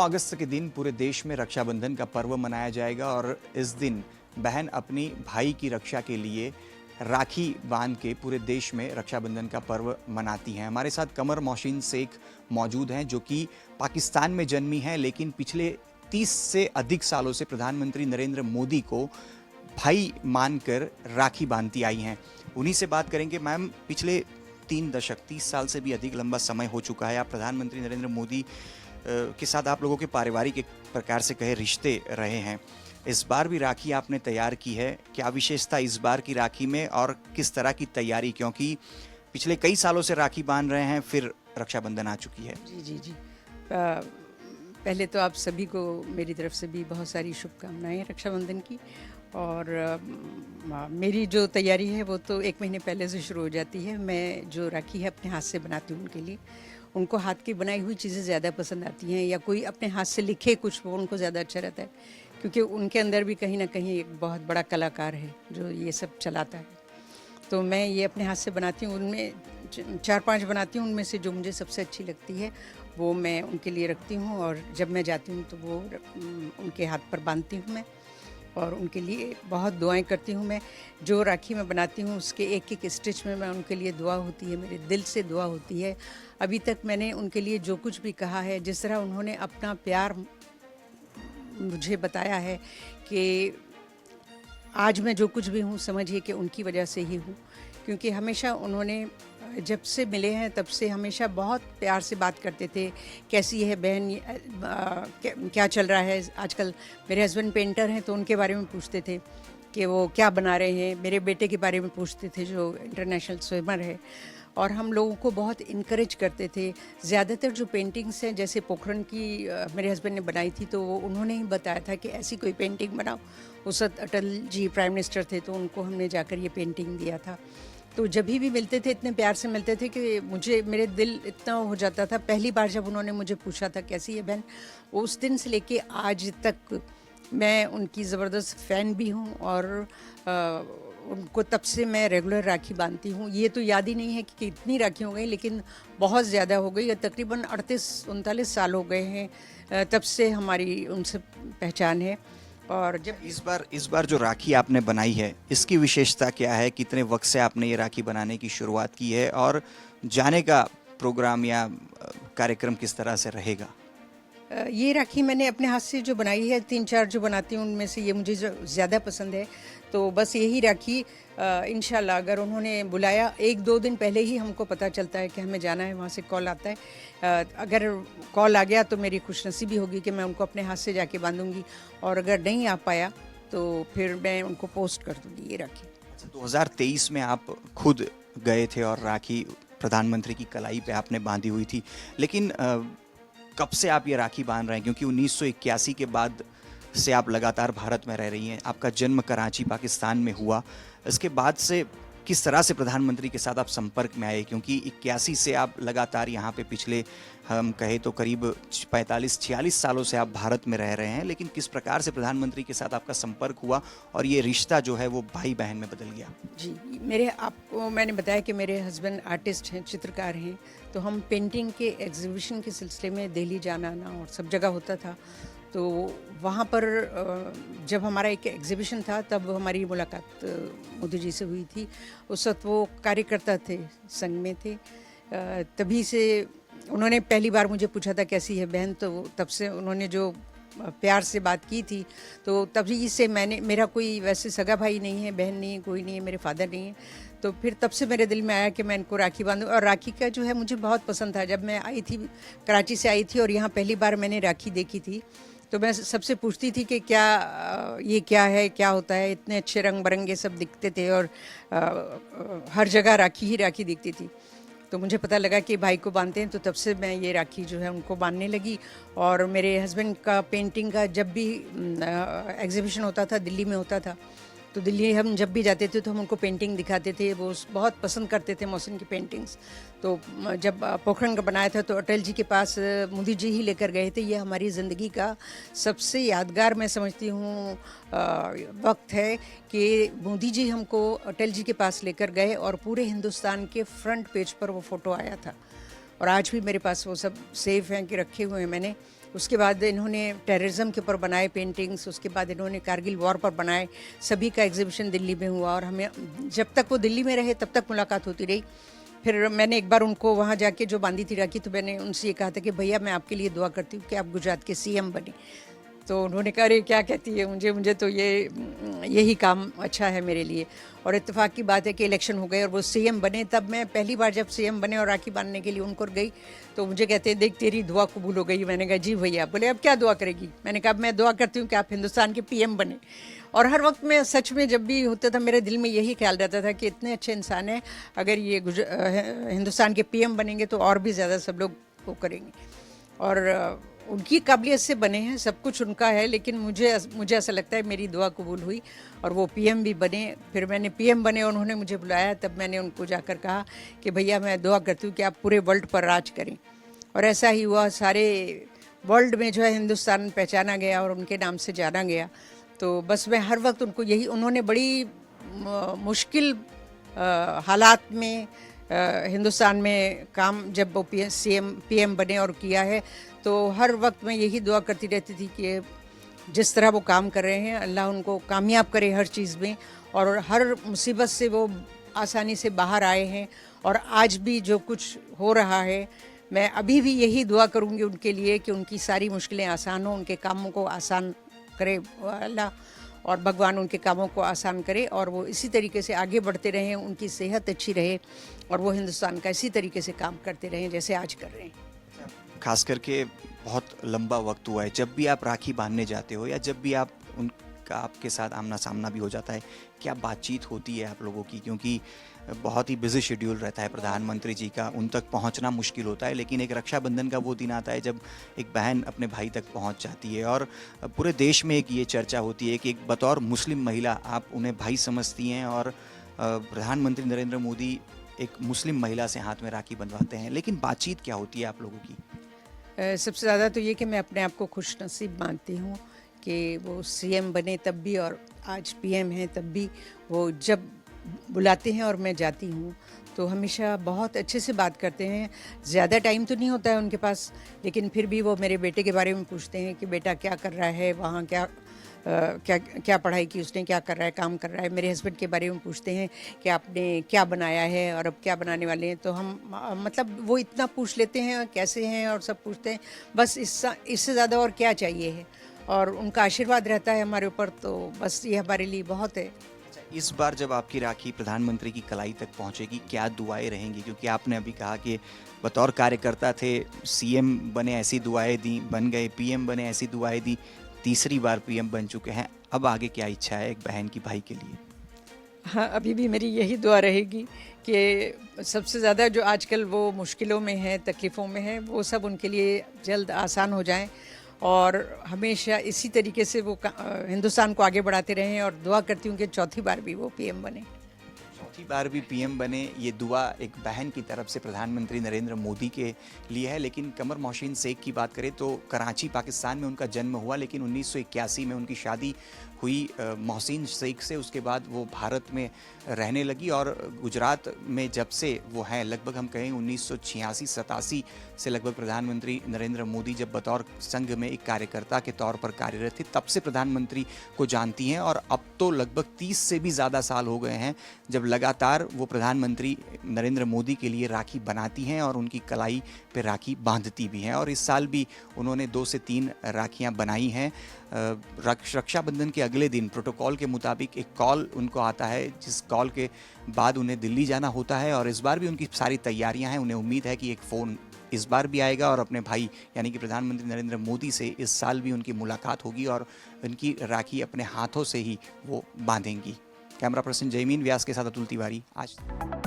अगस्त के दिन पूरे देश में रक्षाबंधन का पर्व मनाया जाएगा और इस दिन बहन अपनी भाई की रक्षा के लिए राखी बांध के पूरे देश में रक्षाबंधन का पर्व मनाती हैं। हमारे साथ कमर मोहसिन शेख मौजूद हैं जो कि पाकिस्तान में जन्मी हैं, लेकिन पिछले 30 से अधिक सालों से प्रधानमंत्री नरेंद्र मोदी को भाई मानकर राखी बांधती आई हैं। उन्हीं से बात करेंगे। मैम, पिछले 3 दशक 30 साल से भी अधिक लंबा समय हो चुका है, आप प्रधानमंत्री नरेंद्र मोदी के साथ आप लोगों के पारिवारिक एक प्रकार से कहे रिश्ते रहे हैं। इस बार भी राखी आपने तैयार की है, क्या विशेषता इस बार की राखी में और किस तरह की तैयारी, क्योंकि पिछले कई सालों से राखी बांध रहे हैं, फिर रक्षाबंधन आ चुकी है। जी जी जी पहले तो आप सभी को मेरी तरफ से भी बहुत सारी शुभकामनाएं रक्षाबंधन की। और मेरी जो तैयारी है वो तो 1 महीने पहले से शुरू हो जाती है। मैं जो राखी है अपने हाथ से बनाती हूँ उनके लिए। उनको हाथ की बनाई हुई चीज़ें ज़्यादा पसंद आती हैं, या कोई अपने हाथ से लिखे कुछ वो उनको ज़्यादा अच्छा रहता है, क्योंकि उनके अंदर भी कहीं ना कहीं एक बहुत बड़ा कलाकार है जो ये सब चलाता है। तो मैं ये अपने हाथ से बनाती हूँ, उनमें 4-5 बनाती हूँ, उनमें से जो मुझे सबसे अच्छी लगती है वो मैं उनके लिए रखती हूँ। और जब मैं जाती हूँ तो वो उनके हाथ पर बांधती हूँ मैं, और उनके लिए बहुत दुआएं करती हूँ। मैं जो राखी मैं बनाती हूँ उसके एक एक स्टिच में मैं उनके लिए दुआ होती है, मेरे दिल से दुआ होती है। अभी तक मैंने उनके लिए जो कुछ भी कहा है, जिस तरह उन्होंने अपना प्यार मुझे बताया है कि आज मैं जो कुछ भी हूँ समझिए कि उनकी वजह से ही हूँ, क्योंकि हमेशा उन्होंने जब से मिले हैं तब से हमेशा बहुत प्यार से बात करते थे। कैसी है बहन, क्या चल रहा है आजकल। मेरे हस्बैंड पेंटर हैं तो उनके बारे में पूछते थे कि वो क्या बना रहे हैं। मेरे बेटे के बारे में पूछते थे जो इंटरनेशनल स्विमर है, और हम लोगों को बहुत इनकरेज करते थे। ज़्यादातर जो पेंटिंग्स हैं, जैसे पोखरन की मेरे हस्बैंड ने बनाई थी, तो वो उन्होंने ही बताया था कि ऐसी कोई पेंटिंग बनाओ। उस वक्त अटल जी प्राइम मिनिस्टर थे, तो उनको हमने जाकर ये पेंटिंग दिया था। तो जब भी मिलते थे इतने प्यार से मिलते थे कि मुझे मेरे दिल इतना हो जाता था। पहली बार जब उन्होंने मुझे पूछा था कैसी है बहन, उस दिन से लेके आज तक मैं उनकी ज़बरदस्त फ़ैन भी हूँ, और उनको तब से मैं रेगुलर राखी बांधती हूँ। ये तो याद ही नहीं है कि कितनी राखी हो गई, लेकिन बहुत ज़्यादा हो गई। तकरीबन 38-39 साल हो गए हैं तब से हमारी उनसे पहचान है। और जब इस बार जो राखी आपने बनाई है, इसकी विशेषता क्या है? कितने वक्त से आपने ये राखी बनाने की शुरुआत की है और जाने का प्रोग्राम या कार्यक्रम किस तरह से रहेगा? ये राखी मैंने अपने हाथ से जो बनाई है, 3-4 जो बनाती हूँ उनमें से ये मुझे ज़्यादा पसंद है। तो बस यही राखी इंशाल्लाह अगर उन्होंने बुलाया, 1-2 दिन पहले ही हमको पता चलता है कि हमें जाना है, वहाँ से कॉल आता है। अगर कॉल आ गया तो मेरी खुशनसीबी होगी कि मैं उनको अपने हाथ से जाके बांधूंगी, और अगर नहीं आ पाया तो फिर मैं उनको पोस्ट कर दूँगी ये राखी। 2023 में आप खुद गए थे और राखी प्रधानमंत्री की कलाई पे आपने बांधी हुई थी, लेकिन कब से आप ये राखी बांध रहे हैं? क्योंकि 1981 के बाद से आप लगातार भारत में रह रही हैं। आपका जन्म कराची पाकिस्तान में हुआ। इसके बाद से किस तरह से प्रधानमंत्री के साथ आप संपर्क में आए? क्योंकि 81 से आप लगातार यहाँ पे पिछले हम कहे तो करीब 45-46 सालों से आप भारत में रह रहे हैं, लेकिन किस प्रकार से प्रधानमंत्री के साथ आपका संपर्क हुआ और ये रिश्ता जो है वो भाई बहन में बदल गया? जी, आपको मैंने बताया कि मेरे हस्बैंड आर्टिस्ट हैं, चित्रकार हैं। तो हम पेंटिंग के एग्जीबिशन के सिलसिले में दिल्ली जाना आना और सब जगह होता था। तो वहाँ पर जब हमारा एक एग्जीबिशन था तब हमारी मुलाकात मोदी जी से हुई थी। उस वक्त वो कार्यकर्ता थे, संघ में थे। तभी से उन्होंने पहली बार मुझे पूछा था कैसी है बहन, तो तब से उन्होंने जो प्यार से बात की थी, तो तभी से मेरा कोई वैसे सगा भाई नहीं है, बहन नहीं है, कोई नहीं है, मेरे फादर नहीं है। तो फिर तब से मेरे दिल में आया कि मैं इनको राखी बांधूं। और राखी का जो है मुझे बहुत पसंद था। जब मैं आई थी, कराची से आई थी और यहाँ पहली बार मैंने राखी देखी थी, तो मैं सबसे पूछती थी कि ये क्या है, क्या होता है। इतने अच्छे रंग बिरंगे सब दिखते थे, और हर जगह राखी ही राखी दिखती थी। तो मुझे पता लगा कि भाई को बांधते हैं, तो तब से मैं ये राखी जो है उनको बांधने लगी। और मेरे हस्बैंड का पेंटिंग का जब भी एग्जीबिशन होता था, दिल्ली में होता था, तो दिल्ली हम जब भी जाते थे तो हम उनको पेंटिंग दिखाते थे। वो बहुत पसंद करते थे मोहसिन की पेंटिंग्स। तो जब पोखरन का बनाया था तो अटल जी के पास मोदी जी ही लेकर गए थे। ये हमारी ज़िंदगी का सबसे यादगार मैं समझती हूँ वक्त है कि मोदी जी हमको अटल जी के पास लेकर गए, और पूरे हिंदुस्तान के फ्रंट पेज पर वो फ़ोटो आया था। और आज भी मेरे पास वो सब सेफ हैं कि रखे हुए हैं मैंने। उसके बाद इन्होंने टेररिज्म के ऊपर बनाए पेंटिंग्स, उसके बाद इन्होंने कारगिल वॉर पर बनाए, सभी का एग्जीबिशन दिल्ली में हुआ और हमें जब तक वो दिल्ली में रहे तब तक मुलाकात होती रही। फिर मैंने एक बार उनको वहाँ जाके जो बांधी थी राखी, तो मैंने उनसे ये कहा था कि भैया मैं आपके लिए दुआ करती हूँ कि आप गुजरात के सीएम बने। तो उन्होंने कहा अरे क्या कहती है, मुझे तो यही काम अच्छा है मेरे लिए। और इत्तेफाक की बात है कि इलेक्शन हो गए और वो सीएम बने। तब मैं पहली बार जब सीएम बने और राखी बांधने के लिए उनको गई तो मुझे कहते हैं देख तेरी दुआ कबूल हो गई। मैंने कहा जी भैया। बोले अब क्या दुआ करेगी? मैंने कहा मैं दुआ करती हूँ कि आप हिंदुस्तान के पीएम बने। और हर वक्त में सच में जब भी होता था मेरे दिल में यही ख्याल रहता था कि इतने अच्छे इंसान हैं, अगर ये हिंदुस्तान के पीएम बनेंगे तो और भी ज़्यादा सब लोग वो करेंगे। और उनकी काबिलियत से बने हैं, सब कुछ उनका है, लेकिन मुझे ऐसा लगता है मेरी दुआ कबूल हुई और वो पीएम भी बने। फिर मैंने पीएम बने, उन्होंने मुझे बुलाया, तब मैंने उनको जाकर कहा कि भैया मैं दुआ करती हूँ कि आप पूरे वर्ल्ड पर राज करें। और ऐसा ही हुआ, सारे वर्ल्ड में जो है हिंदुस्तान पहचाना गया और उनके नाम से जाना गया। तो बस मैं हर वक्त उनको यही, उन्होंने बड़ी मुश्किल हालात में हिंदुस्तान में काम जब वो पीएम बने और किया है, तो हर वक्त मैं यही दुआ करती रहती थी कि जिस तरह वो काम कर रहे हैं अल्लाह उनको कामयाब करे हर चीज़ में, और हर मुसीबत से वो आसानी से बाहर आए हैं। और आज भी जो कुछ हो रहा है, मैं अभी भी यही दुआ करूँगी उनके लिए कि उनकी सारी मुश्किलें आसान हो, उनके कामों को आसान करे अल्लाह, और भगवान उनके कामों को आसान करे और वो इसी तरीके से आगे बढ़ते रहें, उनकी सेहत अच्छी रहे और वो हिंदुस्तान का इसी तरीके से काम करते रहें जैसे आज कर रहे हैं। खास करके बहुत लंबा वक्त हुआ है, जब भी आप राखी बांधने जाते हो या जब भी आप उनका आपके साथ आमना सामना भी हो जाता है, क्या बातचीत होती है आप लोगों की? क्योंकि बहुत ही बिजी शेड्यूल रहता है प्रधानमंत्री जी का, उन तक पहुंचना मुश्किल होता है, लेकिन एक रक्षाबंधन का वो दिन आता है जब एक बहन अपने भाई तक पहुंच जाती है और पूरे देश में एक ये चर्चा होती है कि एक बतौर मुस्लिम महिला आप उन्हें भाई समझती हैं और प्रधानमंत्री नरेंद्र मोदी एक मुस्लिम महिला से हाथ में राखी बंधवाते हैं, लेकिन बातचीत क्या होती है आप लोगों की? सबसे ज़्यादा तो ये कि मैं अपने आप को खुशनसीब मानती हूँ कि वो सीएम बने तब भी और आज पीएम हैं तब भी, वो जब बुलाते हैं और मैं जाती हूँ तो हमेशा बहुत अच्छे से बात करते हैं। ज़्यादा टाइम तो नहीं होता है उनके पास, लेकिन फिर भी वो मेरे बेटे के बारे में पूछते हैं कि बेटा क्या कर रहा है वहाँ, क्या पढ़ाई की उसने, क्या कर रहा है, काम कर रहा है। मेरे हस्बैंड के बारे में पूछते हैं कि आपने क्या बनाया है और अब क्या बनाने वाले हैं। तो हम मतलब वो इतना पूछ लेते हैं कैसे हैं और सब पूछते हैं, बस इससे ज़्यादा और क्या चाहिए है। और उनका आशीर्वाद रहता है हमारे ऊपर, तो बस ये हमारे लिए बहुत है। इस बार जब आपकी राखी प्रधानमंत्री की कलाई तक पहुंचेगी, क्या दुआएं रहेंगी? क्योंकि आपने अभी कहा कि बतौर कार्यकर्ता थे, सीएम बने ऐसी दुआएं दी, बन गए पीएम बने ऐसी दुआएं दी, तीसरी बार पीएम बन चुके हैं, अब आगे क्या इच्छा है एक बहन की भाई के लिए? हाँ, अभी भी मेरी यही दुआ रहेगी कि सबसे ज़्यादा जो आजकल वो मुश्किलों में है, तकलीफ़ों में है, वो सब उनके लिए जल्द आसान हो जाएं और हमेशा इसी तरीके से वो हिंदुस्तान को आगे बढ़ाते रहें। और दुआ करती हूँ कि चौथी बार भी वो पीएम बने। चौथी बार भी पीएम बने, ये दुआ एक बहन की तरफ से प्रधानमंत्री नरेंद्र मोदी के लिए है। लेकिन कमर मोहसिन शेख की बात करें तो कराची पाकिस्तान में उनका जन्म हुआ, लेकिन 1981 में उनकी शादी हुई मोहसिन शेख से। उसके बाद वो भारत में रहने लगी और गुजरात में जब से वो हैं, लगभग हम कहें 1986-87 से लगभग प्रधानमंत्री नरेंद्र मोदी जब बतौर संघ में एक कार्यकर्ता के तौर पर कार्यरत थे, तब से प्रधानमंत्री को जानती हैं। और अब तो लगभग 30 से भी ज़्यादा साल हो गए हैं जब लगातार वो प्रधानमंत्री नरेंद्र मोदी के लिए राखी बनाती हैं और उनकी कलाई पे राखी बांधती भी हैं। और इस साल भी उन्होंने 2 से 3 राखियां बनाई हैं। रक्षाबंधन के अगले दिन प्रोटोकॉल के मुताबिक एक कॉल उनको आता है, जिस कॉल के बाद उन्हें दिल्ली जाना होता है। और इस बार भी उनकी सारी तैयारियां हैं। उन्हें उम्मीद है कि एक फ़ोन इस बार भी आएगा और अपने भाई यानी कि प्रधानमंत्री नरेंद्र मोदी से इस साल भी उनकी मुलाकात होगी और उनकी राखी अपने हाथों से ही वो बांधेंगी। कैमरा पर्सन जयमीन व्यास के साथ अतुल तिवारी, आज।